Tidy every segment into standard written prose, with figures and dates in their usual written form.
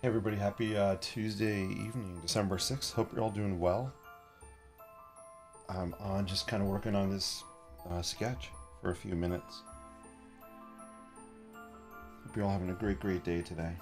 Hey everybody, happy Tuesday evening, December 6th. Hope you're all doing well. I'm on just kind of working on this sketch for a few minutes. Hope you're all having a great day today.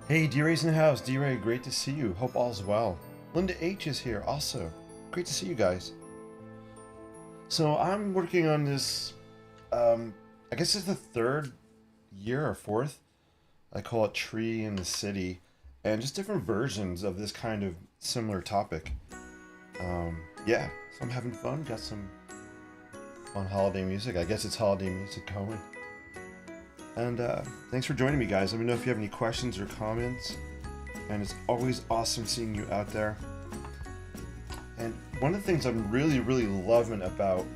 Hey, D-Ray's in the house. D-Ray, great to see you. Hope all's well. Linda H is here also. Great to see you guys. So I'm working on this, I guess it's the third year or fourth. I call it Tree in the City, and just different versions of this kind of similar topic. Yeah, so I'm having fun. Got some fun holiday music. I guess it's holiday music going. And thanks for joining me, guys. Let me know if you have any questions or comments. And it's always awesome seeing you out there. And one of the things I'm really loving about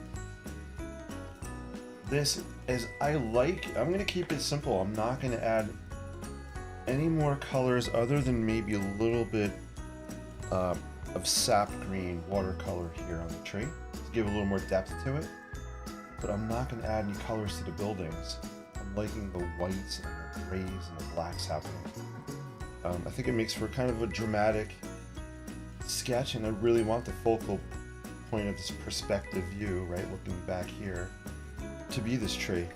this is I'm going to keep it simple. I'm not going to add any more colors other than maybe a little bit of sap green watercolor here on the tree to give a little more depth to it. But I'm not going to add any colors to the buildings. I'm liking the whites and the grays and the blacks happening. I think it makes for kind of a dramatic sketch, and I really want the focal point of this perspective view, right, looking back here, to be this tree.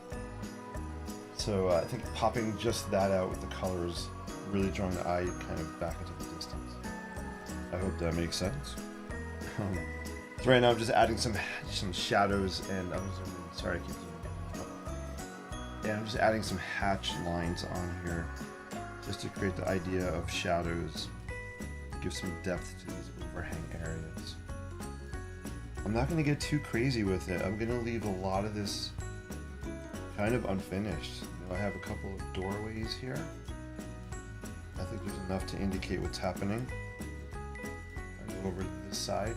So I think popping just that out with the colors, really drawing the eye kind of back into the distance. I hope that makes sense. So right now I'm just adding some shadows, and sorry, I keep doing it. Yeah, I'm just adding some hatch lines on here, just to create the idea of shadows, give some depth to these overhang areas. I'm not going to get too crazy with it. I'm going to leave a lot of this kind of unfinished. I have a couple of doorways here. I think there's enough to indicate what's happening. I go over to this side.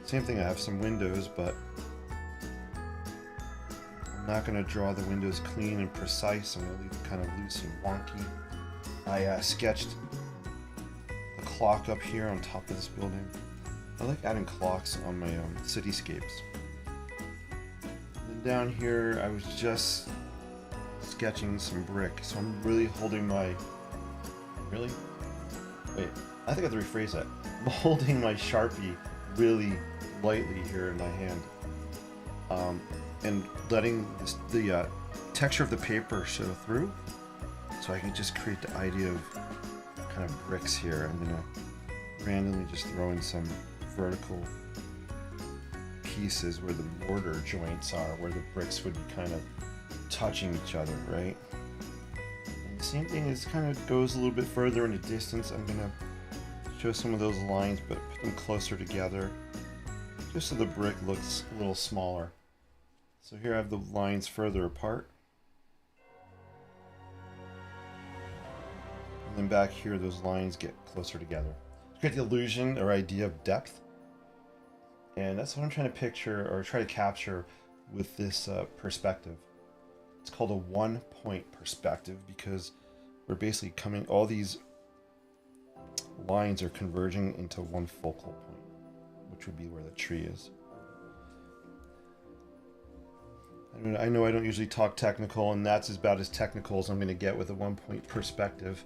Same thing, I have some windows, but I'm not going to draw the windows clean and precise. I'm going to leave it kind of loose and wonky. I sketched a clock up here on top of this building. I like adding clocks on my cityscapes. And then down here, I was just sketching some brick, so I'm really holding my... Really? Wait, I think I have to rephrase that. I'm holding my Sharpie really lightly here in my hand. And letting the texture of the paper show through, so I can just create the idea of kind of bricks here. I'm gonna randomly just throw in some vertical pieces where the mortar joints are, where the bricks would be kind of touching each other, right? And the same thing is kind of goes a little bit further in the distance. I'm gonna show some of those lines, but put them closer together, just so the brick looks a little smaller. So here I have the lines further apart. And then back here, those lines get closer together. To get the illusion or idea of depth. And that's what I'm trying to picture or try to capture with this perspective. It's called a 1-point perspective because we're basically coming, all these lines are converging into one focal point, which would be where the tree is. I know I don't usually talk technical, and that's about as technical as I'm going to get with a 1-point perspective.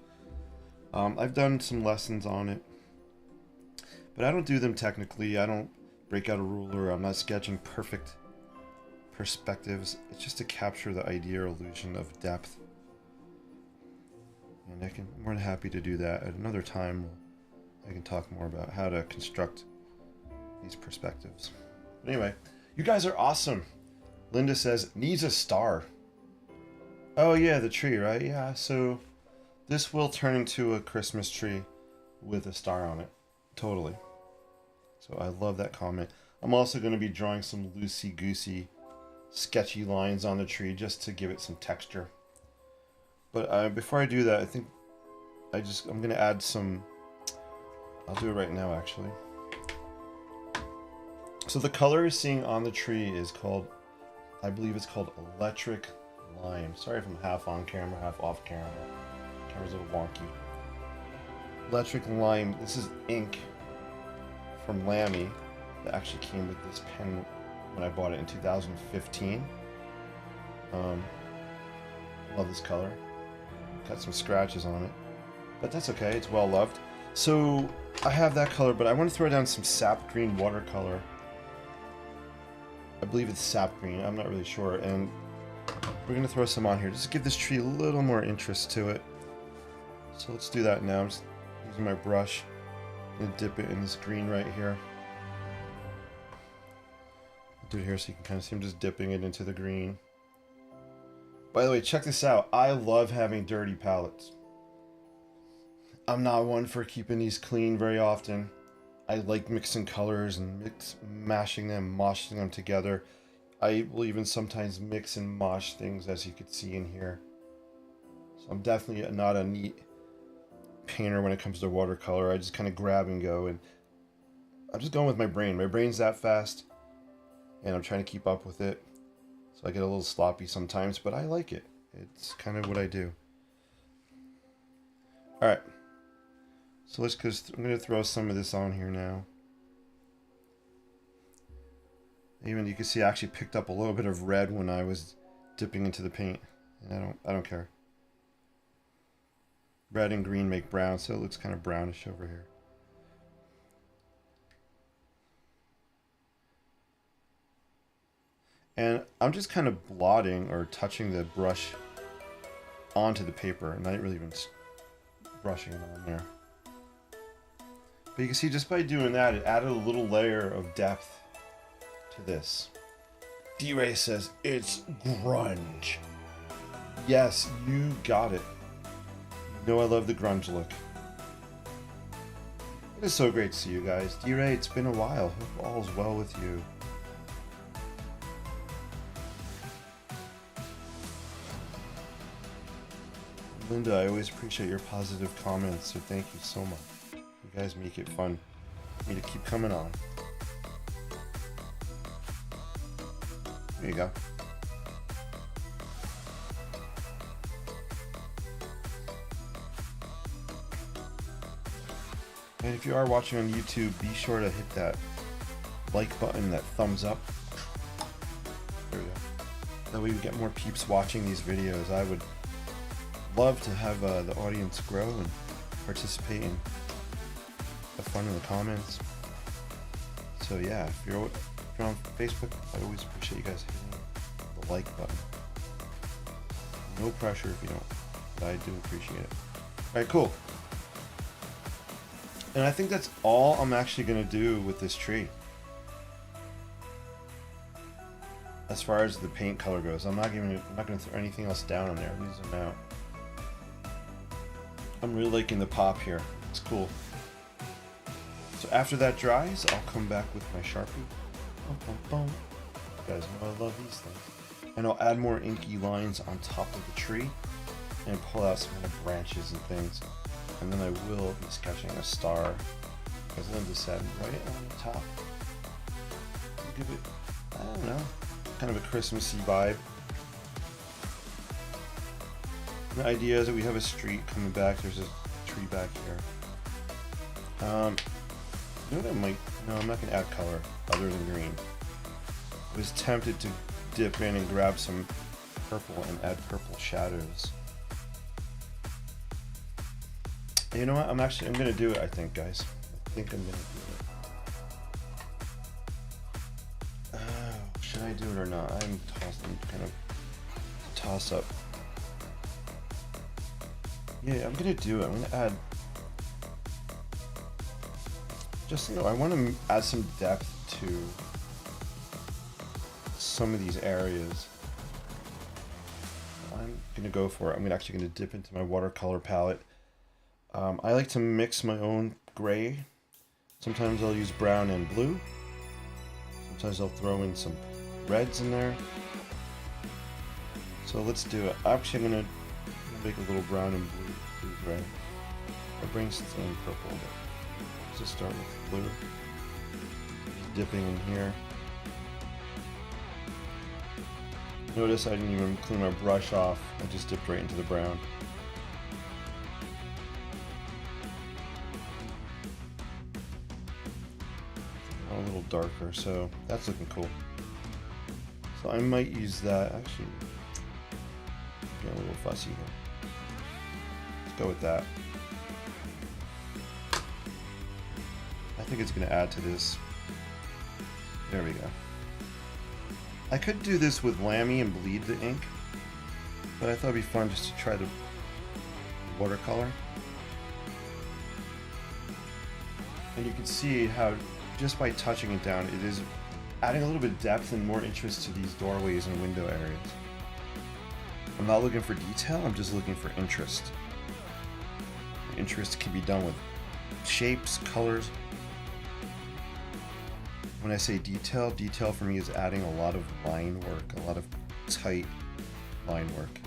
I've done some lessons on it, but I don't do them technically. I don't break out a ruler. I'm not sketching perfect perspectives. It's just to capture the idea or illusion of depth. And I'm more than happy to do that at another time. I can talk more about how to construct these perspectives. But anyway, you guys are awesome. Linda says, needs a star. Oh yeah, the tree, right? Yeah, so this will turn into a Christmas tree with a star on it. Totally. So I love that comment. I'm also going to be drawing some loosey-goosey, sketchy lines on the tree just to give it some texture. But before I do that, I think I'm going to add some... I'll do it right now, actually. So the color you're seeing on the tree is called, I believe it's called electric lime. Sorry if I'm half on camera, half off camera. Camera's a little wonky. Electric lime. This is ink from Lamy that actually came with this pen when I bought it in 2015. Love this color. Got some scratches on it, but that's okay. It's well loved. So I have that color, but I want to throw down some sap green watercolor. I believe it's sap green. I'm not really sure, and we're gonna throw some on here just to give this tree a little more interest to it. So let's do that now. I'm just using my brush and dip it in this green right here. I'll do it here so you can kind of see I'm just dipping it into the green. By the way, check this out. I love having dirty palettes. I'm not one for keeping these clean very often. I like mixing colors and mashing them, moshing them together. I will even sometimes mix and mosh things, as you could see in here. So I'm definitely not a neat painter when it comes to watercolor. I just kind of grab and go, and I'm just going with my brain. My brain's that fast, and I'm trying to keep up with it. So I get a little sloppy sometimes, but I like it. It's kind of what I do. All right. So I'm going to throw some of this on here now. Even you can see I actually picked up a little bit of red when I was dipping into the paint. And I don't care. Red and green make brown, so it looks kind of brownish over here. And I'm just kind of blotting or touching the brush onto the paper, and not really even brushing it on there. But you can see just by doing that, it added a little layer of depth to this. D-Ray says, it's grunge. Yes, you got it. You know I love the grunge look. It is so great to see you guys. D-Ray, it's been a while. Hope all's well with you. Linda, I always appreciate your positive comments, so thank you so much. You guys make it fun for me to keep coming on. There you go. And if you are watching on YouTube, be sure to hit that like button, that thumbs up. There we go. That way we get more peeps watching these videos. I would love to have the audience grow and participate and have fun in the comments. So yeah, if you're on Facebook, I always appreciate you guys hitting the like button. No pressure if you don't, but I do appreciate it. Alright, cool. And I think that's all I'm actually going to do with this tree. As far as the paint color goes, I'm not going to throw anything else down on there. Leave them out. I'm really liking the pop here. It's cool. So after that dries, I'll come back with my Sharpie. Boom, boom, boom. You guys know I love these things. And I'll add more inky lines on top of the tree and pull out some kind of branches and things. And then I will be sketching a star, as Linda said, right on the top. give it, I don't know, kind of a Christmassy vibe. The idea is that we have a street coming back. There's a tree back here. You know what I might... No, I'm not going to add color other than green. I was tempted to dip in and grab some purple and add purple shadows. And you know what? I'm going to do it, I think, guys. I think I'm going to do it. Oh, should I do it or not? I'm kind of toss up. Yeah, I'm going to do it. I'm going to add... Just, you know, I want to add some depth to some of these areas. I'm going to go for it. I'm actually going to dip into my watercolor palette. I like to mix my own gray. Sometimes I'll use brown and blue. Sometimes I'll throw in some reds in there. So let's do it. Actually, I'm going to make a little brown and blue gray. I bring some purple. Let's just start with blue. Dipping in here. Notice I didn't even clean my brush off. I just dipped right into the brown. A little darker, so that's looking cool. So I might use that. Actually, I'm getting a little fussy here. Let's go with that. I think it's going to add to this. There we go. I could do this with Lamy and bleed the ink, but I thought it'd be fun just to try the watercolor. And you can see how just by touching it down, it is adding a little bit of depth and more interest to these doorways and window areas. I'm not looking for detail, I'm just looking for interest. Interest can be done with shapes, colors. When I say detail, detail for me is adding a lot of line work, a lot of tight line work.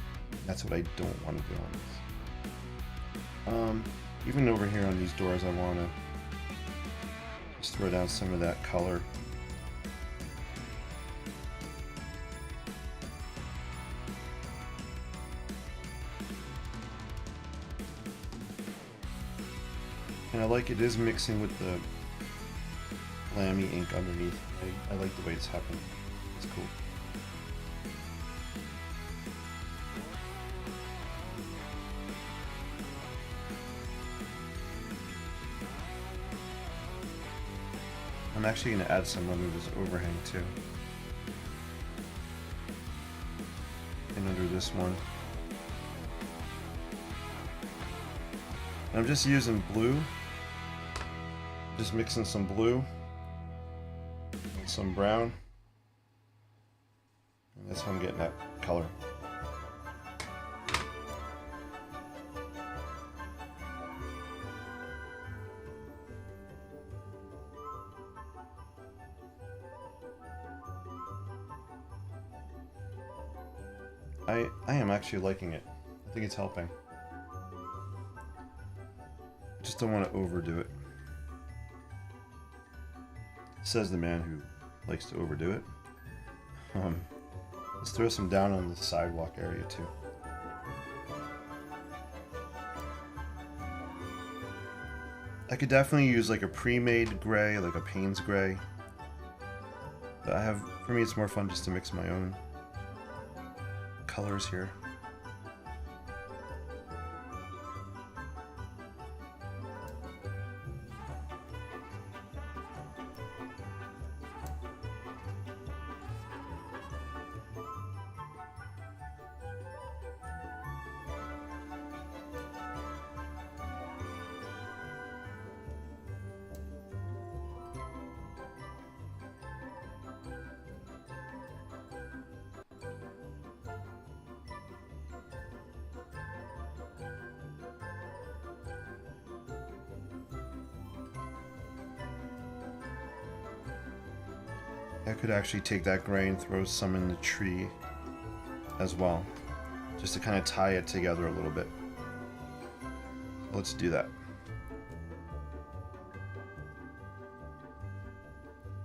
That's what I don't want to do on this. Even over here on these doors, I want to just throw down some of that color. And I like it is mixing with the Lamy ink underneath. I like the way it's happening. It's cool. I'm actually going to add some under this overhang too. And under this one. I'm just using blue. Just mixing some blue and some brown. And that's how I'm getting that color. I am actually liking it. I think it's helping. I just don't want to overdo it. Says the man who likes to overdo it. Let's throw some down on the sidewalk area too. I could definitely use like a pre-made gray, like a Payne's gray. But for me it's more fun just to mix my own colors here. I could actually take that gray and throw some in the tree as well, just to kind of tie it together a little bit. Let's do that.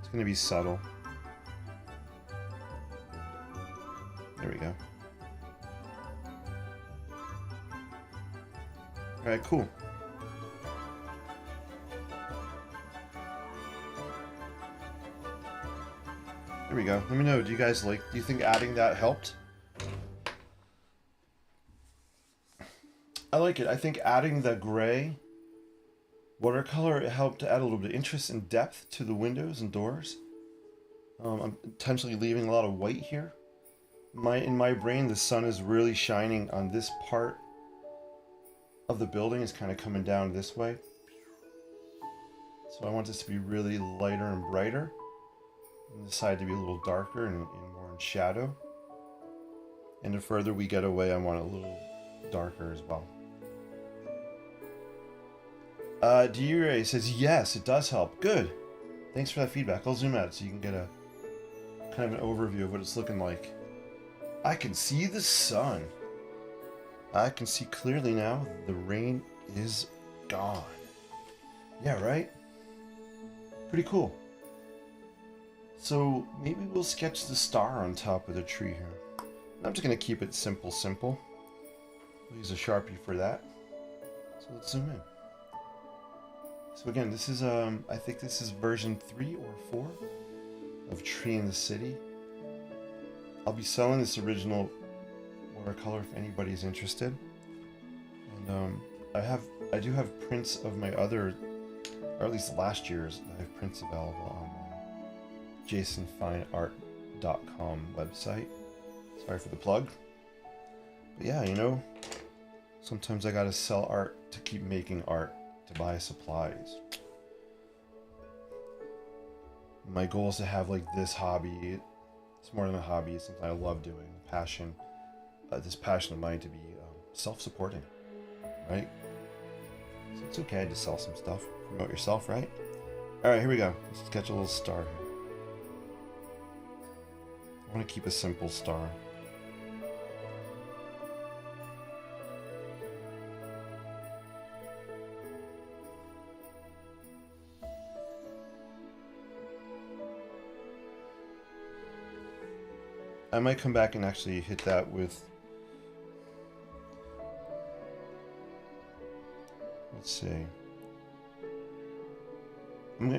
It's going to be subtle. Alright, cool. There we go. Let me know, do you think adding that helped? I like it. I think adding the gray watercolor, it helped to add a little bit of interest and depth to the windows and doors. I'm intentionally leaving a lot of white here. In my brain, the sun is really shining on this part of the building. It's kind of coming down this way. So I want this to be really lighter and brighter. And this side to be a little darker and more in shadow. And the further we get away, I want it a little darker as well. Diure says, yes, it does help. Good. Thanks for that feedback. I'll zoom out so you can get a kind of an overview of what it's looking like. I can see the sun. I can see clearly now. The rain is gone. Yeah, right? Pretty cool. So maybe we'll sketch the star on top of the tree here. I'm just going to keep it simple. We'll use a Sharpie for that. So let's zoom in. So again, this is, I think this is version 3 or 4 of Tree in the City. I'll be selling this original watercolor if anybody's interested. And I do have prints of my other, or at least last year's, I have prints available on jasonfineart.com website. Sorry for the plug. But yeah, you know, sometimes I gotta sell art to keep making art, to buy supplies. My goal is to have like this hobby. It's more than a hobby, it's something I love doing. Passion. This passion of mine to be self-supporting, right? So it's okay to sell some stuff. Promote yourself, right? Alright, here we go. Let's sketch a little star here. I want to keep a simple star. I might come back and actually hit that with, let's see.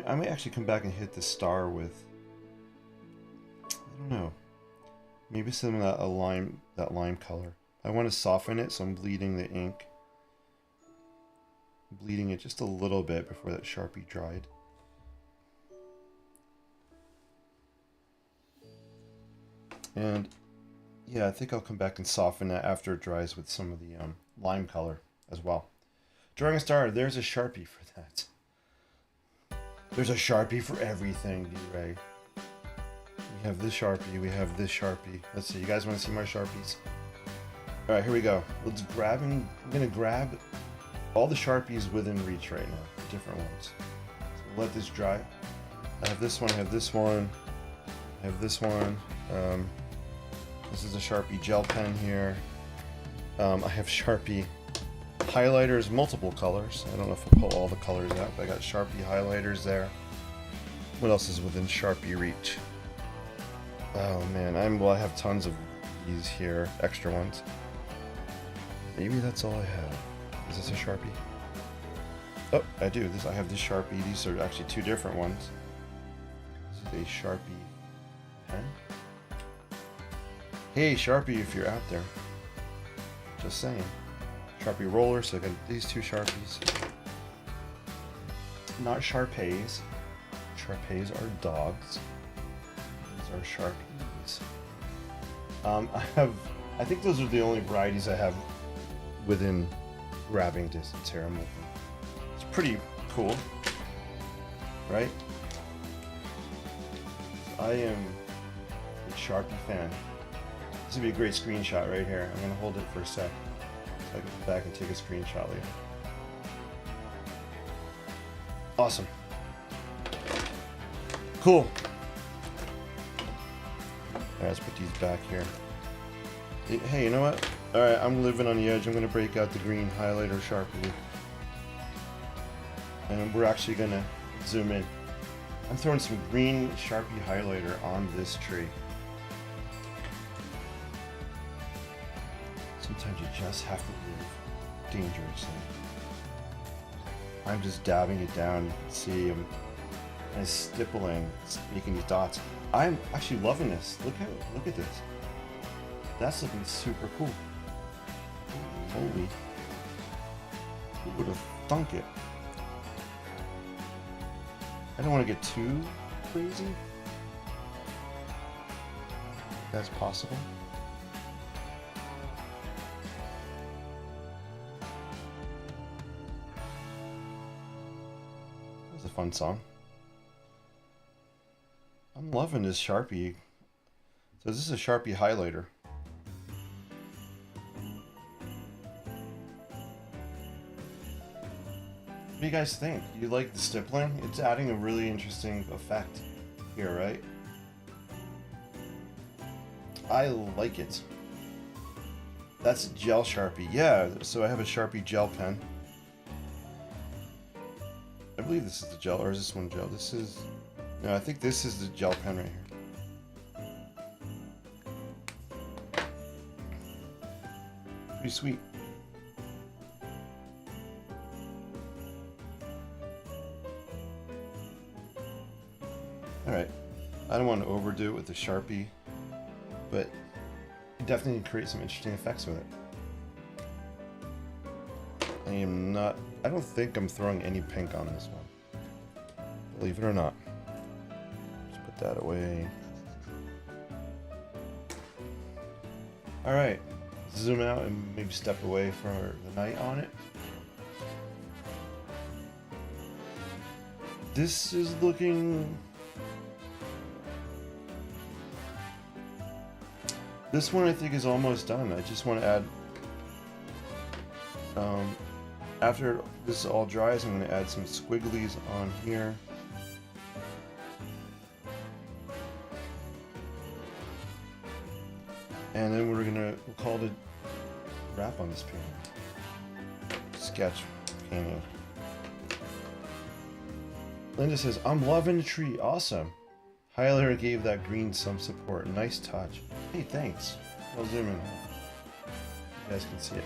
I might actually come back and hit the star with, I don't know, maybe some of that lime color. I want to soften it, so I'm bleeding the ink. Bleeding it just a little bit before that Sharpie dried. And yeah, I think I'll come back and soften that after it dries with some of the lime color as well. Drawing a star, there's a Sharpie for that. There's a Sharpie for everything, D-Ray. We have this Sharpie, we have this Sharpie. Let's see, you guys want to see my Sharpies? Alright, here we go. I'm gonna grab all the Sharpies within reach right now, different ones. So we'll let this dry. I have this one, I have this one, I have this one. This is a Sharpie gel pen here. I have Sharpie highlighters, multiple colors. I don't know if I'll pull all the colors out, but I got Sharpie highlighters there. What else is within Sharpie reach? Oh man, I have tons of these here, extra ones. Maybe that's all I have. Is this a Sharpie? Oh, I do. I have this Sharpie. These are actually two different ones. This is a Sharpie pen. Hey Sharpie, if you're out there. Just saying. Sharpie roller, so I got these two Sharpies. Not Sharpays. Sharpays are dogs. These are Sharpies. I think those are the only varieties I have within grabbing distance here. It's pretty cool, right? I am a Sharpie fan. This would be a great screenshot right here. I'm gonna hold it for a sec so I can go back and take a screenshot later. Awesome. Cool. Alright, let's put these back here. Hey, you know what? Alright, I'm living on the edge. I'm gonna break out the green highlighter Sharpie. And we're actually gonna zoom in. I'm throwing some green Sharpie highlighter on this tree. Sometimes you just have to live dangerously. I'm just dabbing it down. You can see I'm kind of stippling, making these dots. I'm actually loving this. Look at this. That's looking super cool. Holy. Who would have thunk it? I don't want to get too crazy. If that's possible. That was a fun song. I'm loving this Sharpie. So this is a Sharpie highlighter. What do you guys think? You like the stippling? It's adding a really interesting effect here, right? I like it. That's gel Sharpie. Yeah, so I have a Sharpie gel pen. I believe this is the gel, or is this one gel? This is... No, I think this is the gel pen right here. Pretty sweet. Alright, I don't want to overdo it with the Sharpie, but you definitely can create some interesting effects with it. I don't think I'm throwing any pink on this one, believe it or not. Just put that away. Alright, zoom out and maybe step away for the night on it. This is looking... This one I think is almost done. I just want to add, after this all dries, I'm going to add some squigglies on here. And then we'll call it a wrap on this painting. Sketch painting. Linda says, I'm loving the tree. Awesome. Highlighter gave that green some support. Nice touch. Hey, thanks. I'll zoom in. You guys can see it.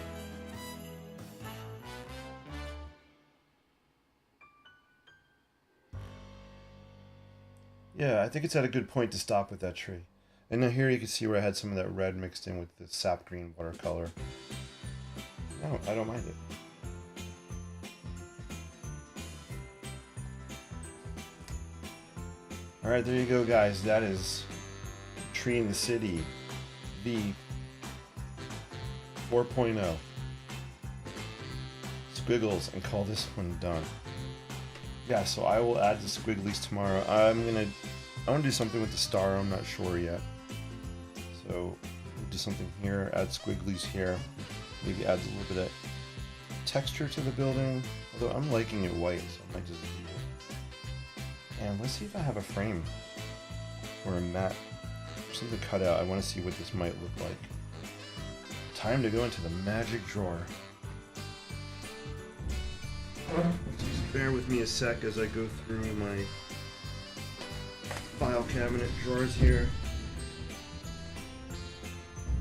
Yeah, I think it's at a good point to stop with that tree. And now here you can see where I had some of that red mixed in with the sap green watercolor. No, I don't mind it. Alright, there you go, guys. That is Tree in the City V 4.0. Squiggles, and call this one done. Yeah, so I will add the squigglies tomorrow. I want to do something with the star. I'm not sure yet. So do something here. Add squigglies here. Maybe adds a little bit of texture to the building. Although I'm liking it white, so I might just leave it. And let's see if I have a frame or a mat or something cut out. I want to see what this might look like. Time to go into the magic drawer. Just bear with me a sec as I go through my file cabinet drawers here.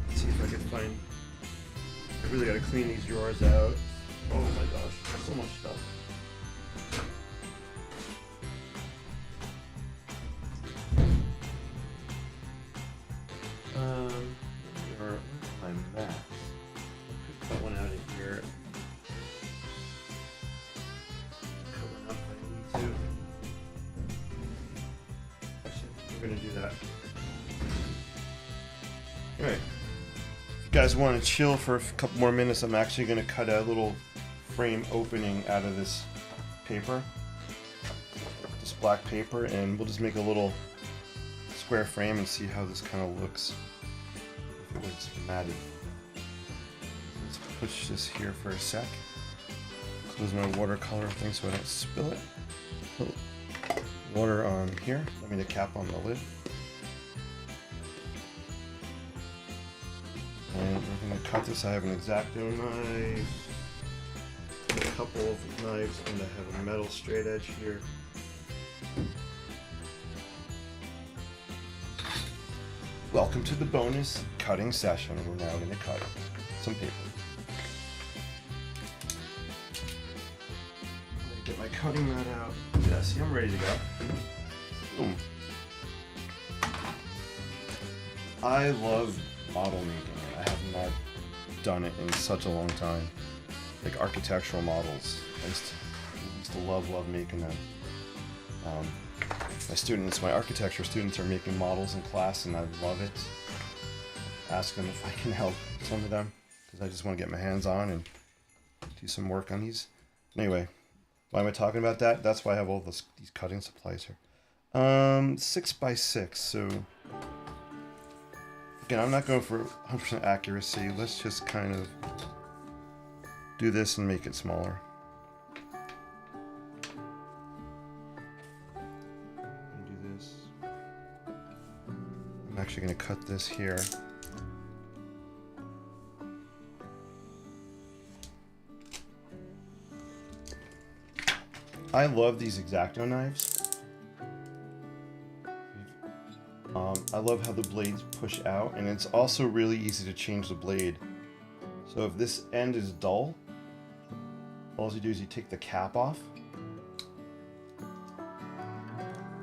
Let's see if I can find... I really gotta clean these drawers out. Oh my gosh, there's so much stuff. Where are my mats? I could cut one out of here. Cut one out if I need to. Actually, we're gonna do that. Alright. If you guys want to chill for a couple more minutes, I'm actually gonna cut a little frame opening out of this paper. This black paper, and we'll just make a little square frame and see how this kind of looks if it was matted. Let's push this here for a sec. Close my watercolor thing so I don't spill it. Put water on here. I mean the cap on the lid. And we're going to cut this. I have an X-Acto knife, a couple of knives, and I have a metal straight edge here. Welcome to the bonus cutting session. We're now going to cut some paper. Get cutting that out. Yeah, see, I'm ready to go. Boom. I love model making. I have not done it in such a long time. Like architectural models. I used to love making them. My architecture students are making models in class and I love it. Ask them if I can help some of them because I just want to get my hands on and do some work on these. Anyway, why am I talking about that? That's why I have all these cutting supplies here. 6x6, so again, I'm not going for 100% accuracy. Let's just kind of do this and make it smaller. Do this. I'm actually going to cut this here. I love these X-Acto knives. I love how the blades push out, and it's also really easy to change the blade. So if this end is dull, all you do is you take the cap off.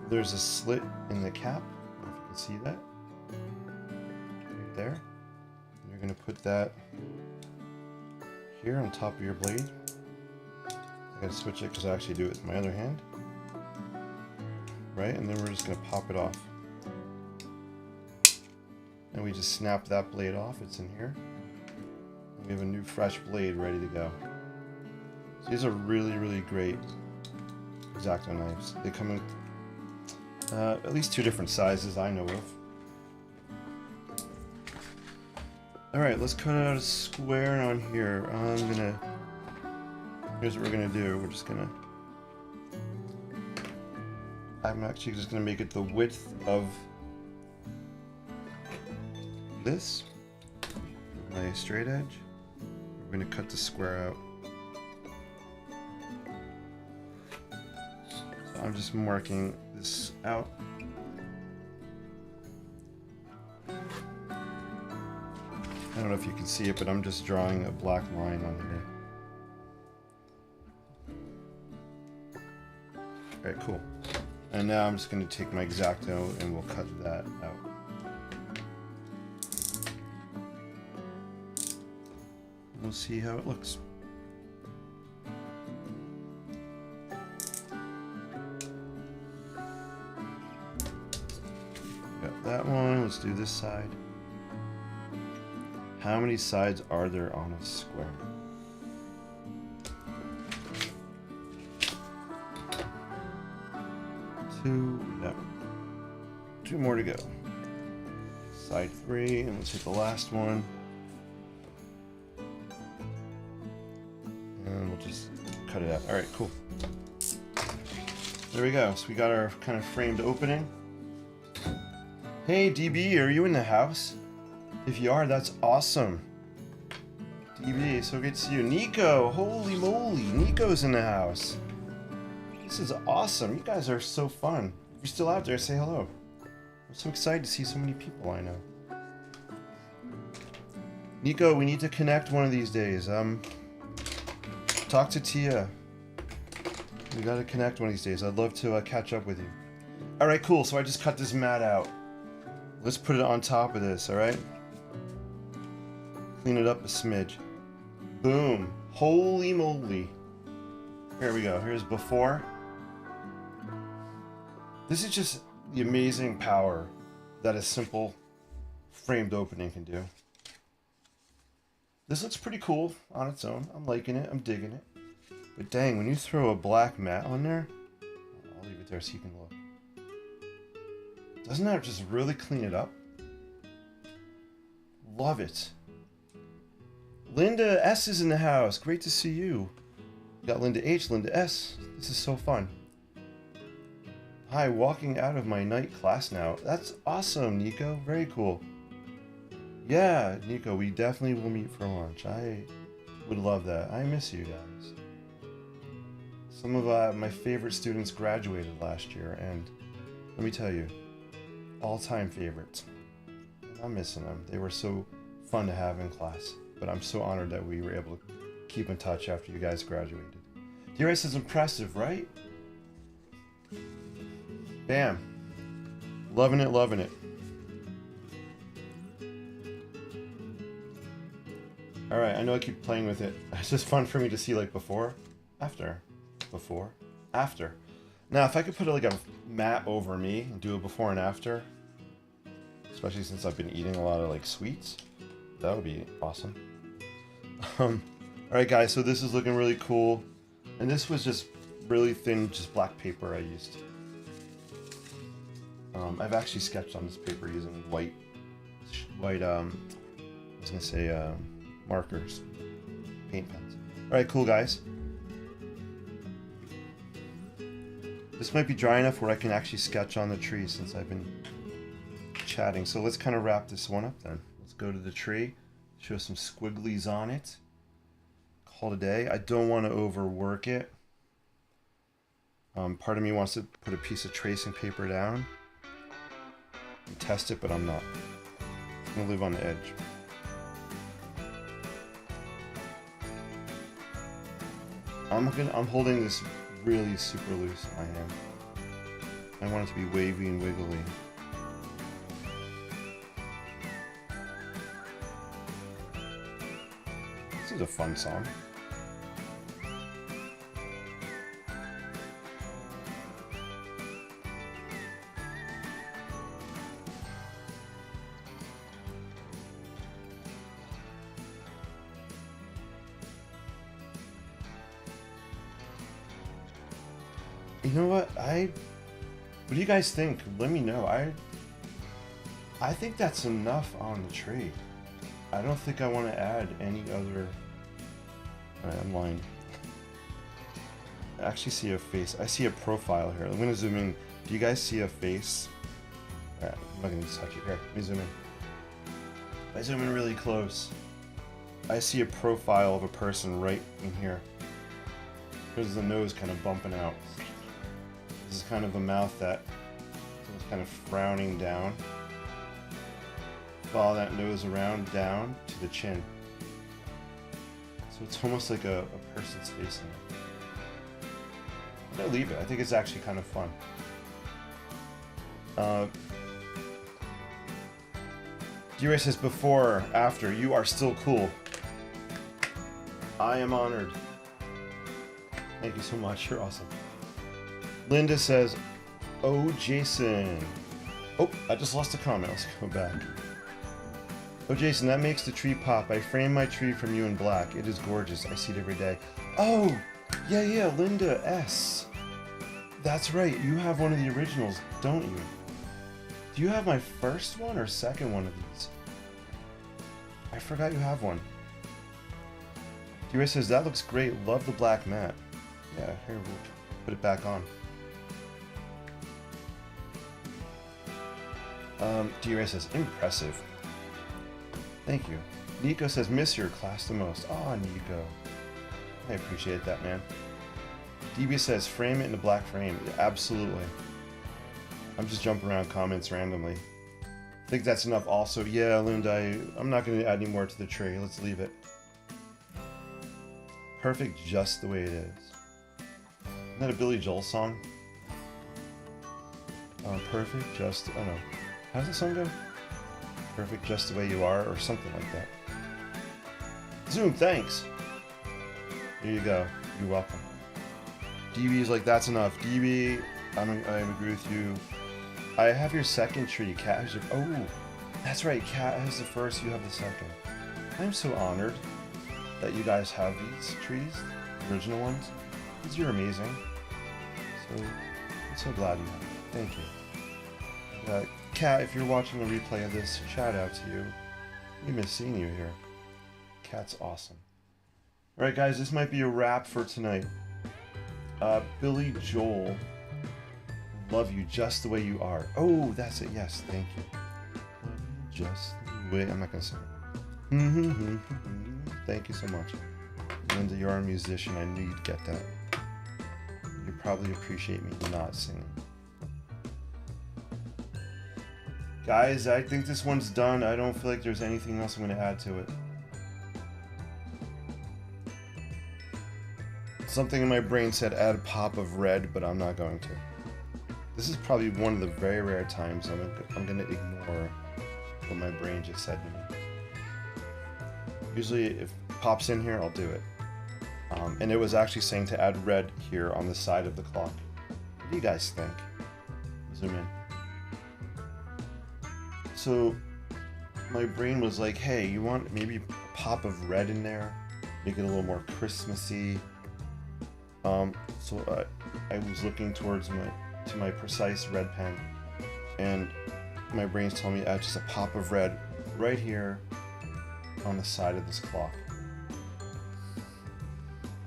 There's a slit in the cap, if you can see that, right there. And you're going to put that here on top of your blade. I gotta switch it because I actually do it with my other hand. Right, and then we're just gonna pop it off. And we just snap that blade off, it's in here. And we have a new fresh blade ready to go. So these are really, really great X-Acto knives. They come in at least 2 different sizes I know of. Alright, let's cut out a square on here. Here's what we're gonna do. I'm actually just gonna make it the width of this, my straight edge. We're gonna cut the square out. So I'm just marking this out. I don't know if you can see it, but I'm just drawing a black line on here. Alright, cool. And now I'm just going to take my X-Acto and we'll cut that out. We'll see how it looks. Got that one. Let's do this side. How many sides are there on a square? 2, no. 2 more to go. Side 3, and let's hit the last one. And we'll just cut it out. Alright, cool. There we go. So we got our kind of framed opening. Hey DB, are you in the house? If you are, that's awesome. DB, so good to see you. Nico, holy moly, Nico's in the house. This is awesome. You guys are so fun. If you're still out there, say hello. I'm so excited to see so many people I know. Nico, we need to connect one of these days. Talk to Tia. We gotta connect one of these days. I'd love to catch up with you. Alright, cool. So I just cut this mat out. Let's put it on top of this, alright? Clean it up a smidge. Boom. Holy moly. Here we go. Here's before. This is just the amazing power that a simple framed opening can do. This looks pretty cool on its own. I'm liking it. I'm digging it. But dang, when you throw a black mat on there, I'll leave it there so you can look. Doesn't that just really clean it up? Love it. Linda S is in the house. Great to see you. We got Linda H, Linda S. This is so fun. Hi, walking out of my night class now. That's awesome, Nico. Very cool. Yeah, Nico, we definitely will meet for lunch. I would love that. I miss you guys. Some of my favorite students graduated last year, and let me tell you, all-time favorites. I'm missing them. They were so fun to have in class, but I'm so honored that we were able to keep in touch after you guys graduated. D-Rice is impressive, right? Bam. Loving it, loving it. Alright, I know I keep playing with it. It's just fun for me to see, like, before, after, before, after. Now, if I could put, like, a mat over me and do a before and after, especially since I've been eating a lot of, like, sweets, that would be awesome. Alright, guys, so this is looking really cool. And this was just really thin, just black paper I used. I've actually sketched on this paper using white, I was gonna say, markers, paint pens. Alright, cool, guys. This might be dry enough where I can actually sketch on the tree since I've been chatting. So let's kind of wrap this one up then. Let's go to the tree, show some squigglies on it. Call it a day. I don't want to overwork it. Part of me wants to put a piece of tracing paper down and test it, but I'm not. I'm gonna live on the edge. I'm holding this really super loose in my hand. I want it to be wavy and wiggly. This is a fun song. You know what? What do you guys think? Let me know. I think that's enough on the tree. I don't think I want to add any other... Alright, I'm lying. I actually see a face. I see a profile here. I'm going to zoom in. Do you guys see a face? Alright, I'm not going to touch it. Here, let me zoom in. If I zoom in really close, I see a profile of a person right in here. There's the nose kind of bumping out. This is kind of a mouth that is kind of frowning down. Follow that nose around down to the chin. So it's almost like a person's face in it. I'm gonna leave it. I think it's actually kind of fun. D-Ray says before, after, you are still cool. I am honored. Thank you so much. You're awesome. Linda says, oh, Jason. Oh, I just lost a comment. Let's go back. Oh, Jason, that makes the tree pop. I framed my tree from you in black. It is gorgeous. I see it every day. Oh, yeah, Linda S. That's right. You have one of the originals, don't you? Do you have my first one or second one of these? I forgot you have one. D-Ray says, that looks great. Love the black mat. Yeah, here, we'll put it back on. D-Ray says, impressive. Thank you. Nico says, miss your class the most. Aw, Nico. I appreciate that, man. DB says, frame it in a black frame. Yeah, absolutely. I'm just jumping around comments randomly. I think that's enough also. Yeah, Linda, I'm not going to add any more to the tree. Let's leave it. Perfect just the way it is. Isn't that a Billy Joel song? Perfect just... I don't know. How does the song go? Perfect just the way you are, or something like that. Zoom, thanks! Here you go. You're welcome. DB is like, that's enough. DB, I agree with you. I have your second tree. Cat has your... Oh, that's right. Cat has the first, you have the second. I'm so honored that you guys have these trees, original ones. Because you're amazing. So, I'm so glad you have it. Thank you. Kat, if you're watching the replay of this, shout out to you. We miss seeing you here. Kat's awesome. Alright guys, this might be a wrap for tonight. Billy Joel, love you just the way you are. Oh, that's it, yes, thank you. Love you just the way, I'm not gonna sing it. Thank you so much. Linda, you're a musician, I knew you'd get that. You probably appreciate me not singing. Guys, I think this one's done. I don't feel like there's anything else I'm going to add to it. Something in my brain said add a pop of red, but I'm not going to. This is probably one of the very rare times I'm going to ignore what my brain just said to me. Usually if it pops in here, I'll do it. And it was actually saying to add red here on the side of the clock. What do you guys think? Zoom in. So my brain was like, hey, you want maybe a pop of red in there? Make it a little more Christmassy. So I was looking towards my precise red pen, and my brain's telling me to add just a pop of red right here on the side of this clock.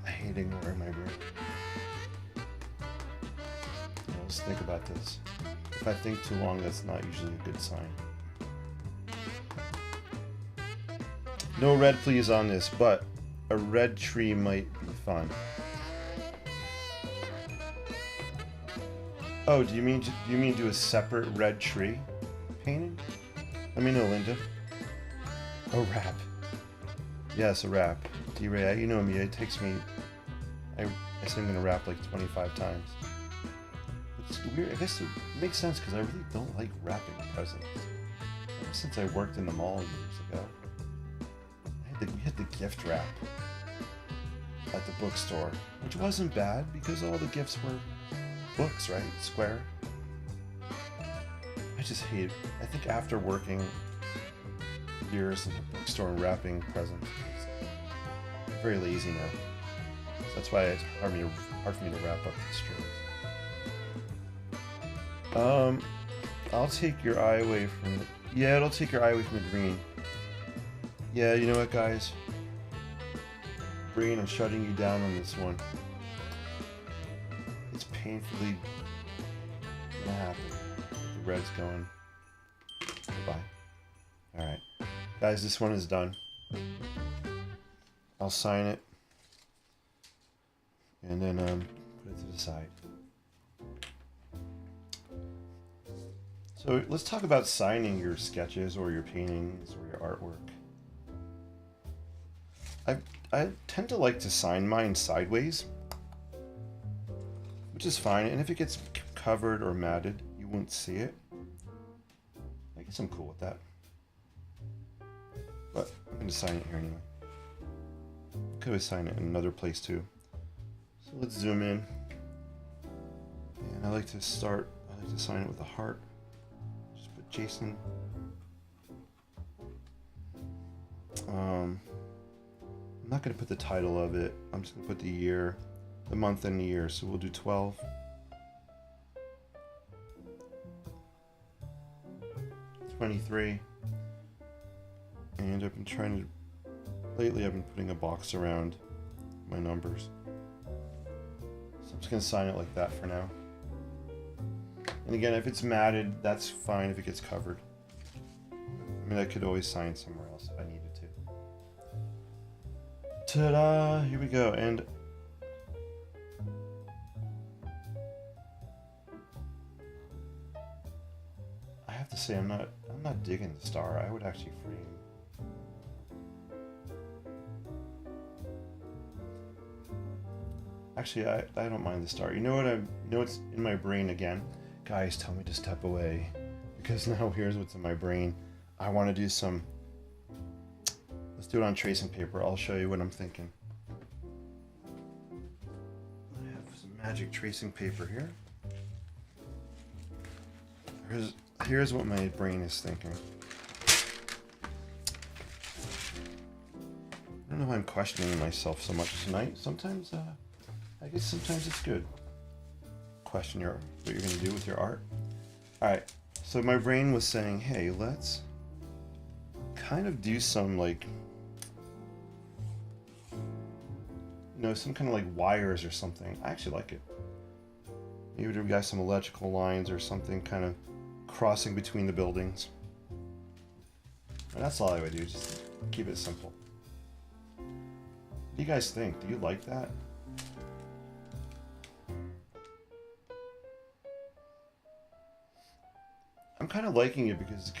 I hate ignoring my brain. Let's think about this. If I think too long, that's not usually a good sign. No red please on this, but a red tree might be fun. Oh, do you mean do a separate red tree painting? Let me know, Linda. Oh, rap. Yes, a rap. D-Ray, you know me. It takes me. I say I'm gonna rap like 25 times. It's weird. I guess it makes sense because I really don't like wrapping presents. Ever since I worked in the mall years ago, we had the gift wrap at the bookstore, which wasn't bad because all the gifts were books, right? Square. I just hate it. I think after working years in the bookstore and wrapping presents, I'm very lazy now. So that's why it's hard for me to wrap up the strings. I'll take your eye away from the... Yeah, it'll take your eye away from the green. Yeah, you know what, guys? Brain, I'm shutting you down on this one. It's painfully not happy. The red's going. Goodbye. Alright. Guys, this one is done. I'll sign it. And then put it to the side. So let's talk about signing your sketches or your paintings or your artwork. I tend to like to sign mine sideways, which is fine. And if it gets covered or matted, you won't see it. I guess I'm cool with that. But I'm going to sign it here anyway. Could have signed it in another place too. So let's zoom in. And I like to sign it with a heart. Just put Jason. I'm not going to put the title of it. I'm just going to put the year, the month and the year. So we'll do 12. '23. And I've been lately I've been putting a box around my numbers. So I'm just going to sign it like that for now. And again, if it's matted, that's fine if it gets covered. I mean, I could always sign somewhere else if I needed to. Ta-da! Here we go. And I have to say, I'm not digging the star. I would actually frame. Actually, I don't mind the star. You know what's in my brain again? Guys, tell me to step away. Because now here's what's in my brain. I want to do some... Let's do it on tracing paper. I'll show you what I'm thinking. I have some magic tracing paper here. Here's what my brain is thinking. I don't know why I'm questioning myself so much tonight. Sometimes, I guess sometimes it's good. Question what you're going to do with your art. Alright, so my brain was saying, hey, let's kind of do some like, some kind of like wires or something. I actually like it. Maybe we got some electrical lines or something kind of crossing between the buildings. And that's all I would do, just keep it simple. What do you guys think? Do you like that? I'm kind of liking it because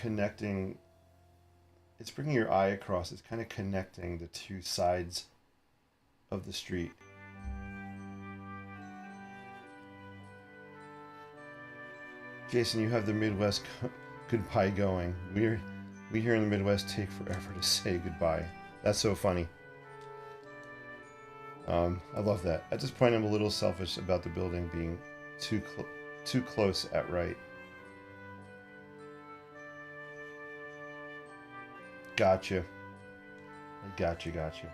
it's bringing your eye across. It's kind of connecting the two sides of the street. Jason, you have the Midwest goodbye going. We here in the Midwest take forever to say goodbye. That's so funny. I love that. At this point, I'm a little selfish about the building being too close at right. Gotcha. Gotcha.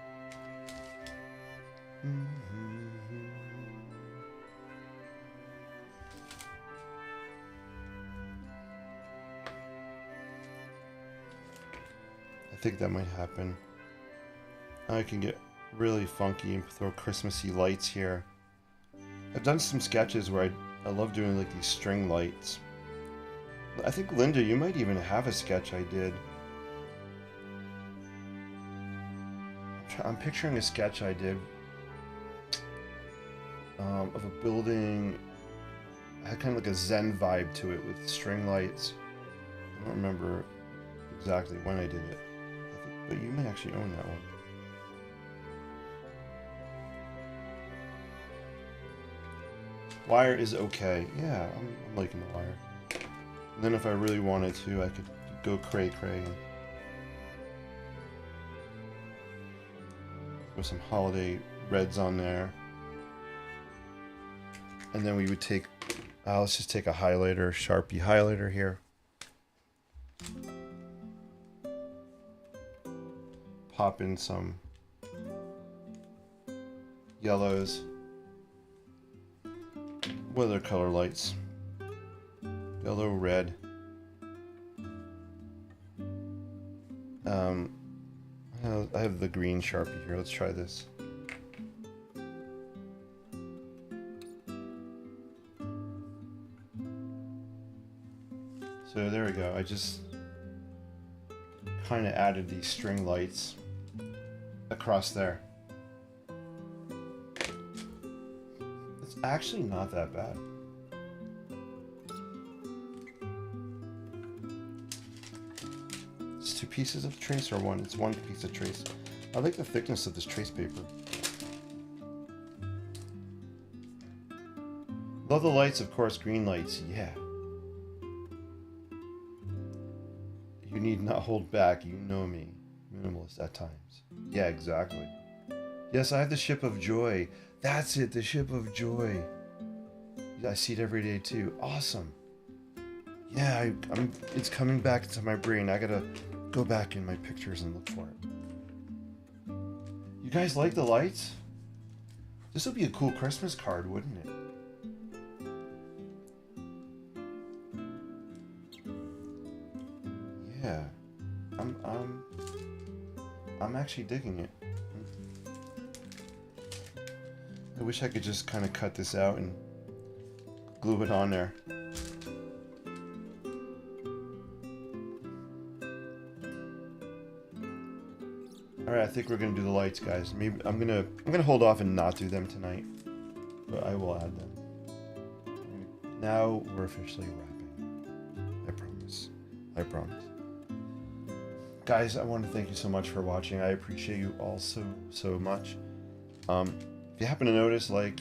I think that might happen. I can get really funky and throw Christmassy lights here. I've done some sketches where I love doing like these string lights. I think, Linda, you might even have a sketch I did. I'm picturing a sketch I did of a building. It had kind of like a Zen vibe to it with string lights. I don't remember exactly when I did it, but you may actually own that one. Wire is okay. Yeah, I'm liking the wire. And then if I really wanted to, I could go cray. With some holiday reds on there. And then we would take, let's just take a highlighter, Sharpie highlighter here. Pop in some yellows. What other color lights? Yellow, red. I have the green Sharpie here. Let's try this. So there we go. I just kind of added these string lights across there. It's actually not that bad. It's 2 pieces of trace or one? It's 1 piece of trace. I like the thickness of this trace paper. Love the lights, of course, green lights, yeah. You need not hold back, you know me. Minimalist at times. Yeah, exactly. Yes, I have the Ship of Joy. That's it, the Ship of Joy. I see it every day too. Awesome. Yeah, it's coming back into my brain. I gotta go back in my pictures and look for it. You guys like the lights? This would be a cool Christmas card, wouldn't it? Yeah. I'm actually digging it. I wish I could just kind of cut this out and glue it on there. Alright, I think we're gonna do the lights, guys. Maybe I'm gonna hold off and not do them tonight, but I will add them. Now we're officially wrapping. I promise. Guys, I want to thank you so much for watching. I appreciate you all so much. If you happen to notice, like,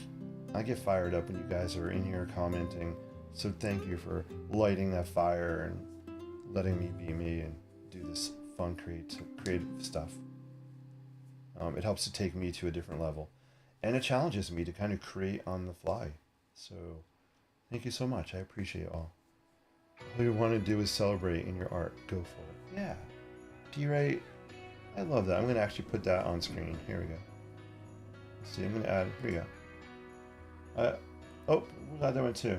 I get fired up when you guys are in here commenting. So thank you for lighting that fire and letting me be me and do this fun creative stuff. It helps to take me to a different level. And it challenges me to kind of create on the fly. So thank you so much. I appreciate it all. All you want to do is celebrate in your art. Go for it. Yeah. D-Ray, I love that. I'm going to actually put that on screen. Here we go. Let's see, I'm going to add, here we go. Oh, we got that one too.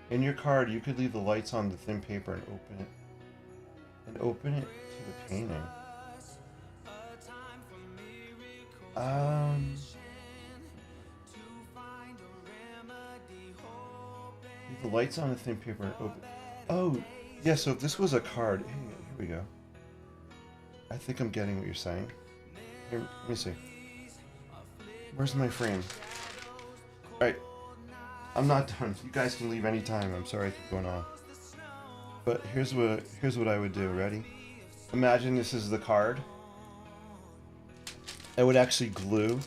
In your card, you could leave the lights on the thin paper and open it to the painting. Leave the lights on the thin paper and open. Oh, yeah, so if this was a card, hey, here we go. I think I'm getting what you're saying. Here, let me see. Where's my frame? Alright. I'm not done. You guys can leave anytime. I'm sorry I keep going on. But here's what I would do. Ready? Imagine this is the card. I would actually glue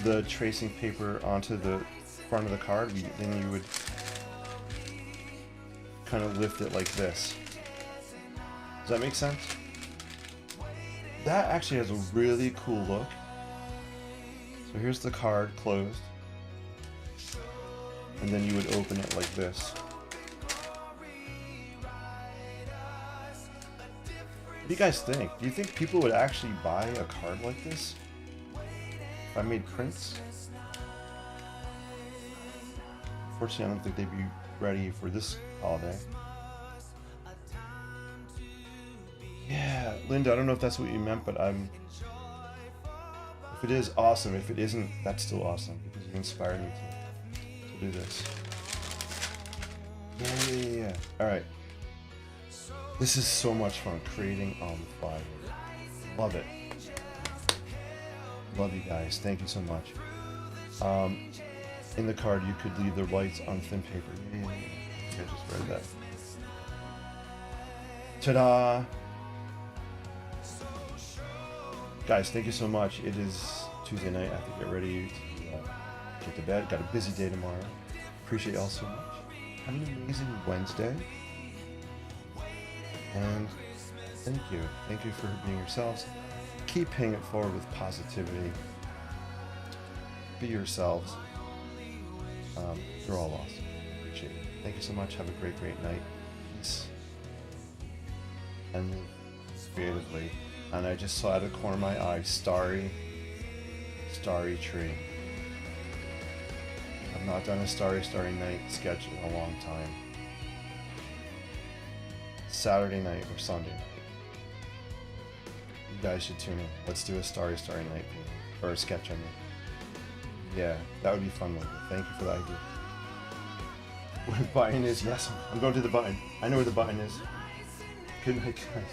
the tracing paper onto the front of the card. Then you would kind of lift it like this. Does that make sense? That actually has a really cool look. So here's the card closed. And then you would open it like this. What do you guys think? Do you think people would actually buy a card like this? If I made prints? Unfortunately, I don't think they'd be ready for this holiday. Yeah, Linda, I don't know if that's what you meant, but if it is, awesome. If it isn't, that's still awesome, because you inspired me to do this. Yeah. Alright. This is so much fun, creating on the fly. Love it. Love you guys. Thank you so much. In the card, you could leave the whites on thin paper. Yeah. I just read that. Ta-da! Guys, thank you so much. It is Tuesday night. I have to get ready to get to bed. Got a busy day tomorrow. Appreciate y'all so much. Have an amazing Wednesday. And thank you. Thank you for being yourselves. Keep paying it forward with positivity. Be yourselves. You're all awesome. Appreciate it. Thank you so much. Have a great, great night. Peace. And live creatively. And I just saw out of the corner of my eye, starry tree. I've not done a starry night sketch in a long time. Saturday night or Sunday night. You guys should tune in. Let's do a starry night or a sketch, I mean. Yeah, that would be fun. Thank you for the idea. Where the button is, yes, I'm going to the button. I know where the button is. Good night, guys.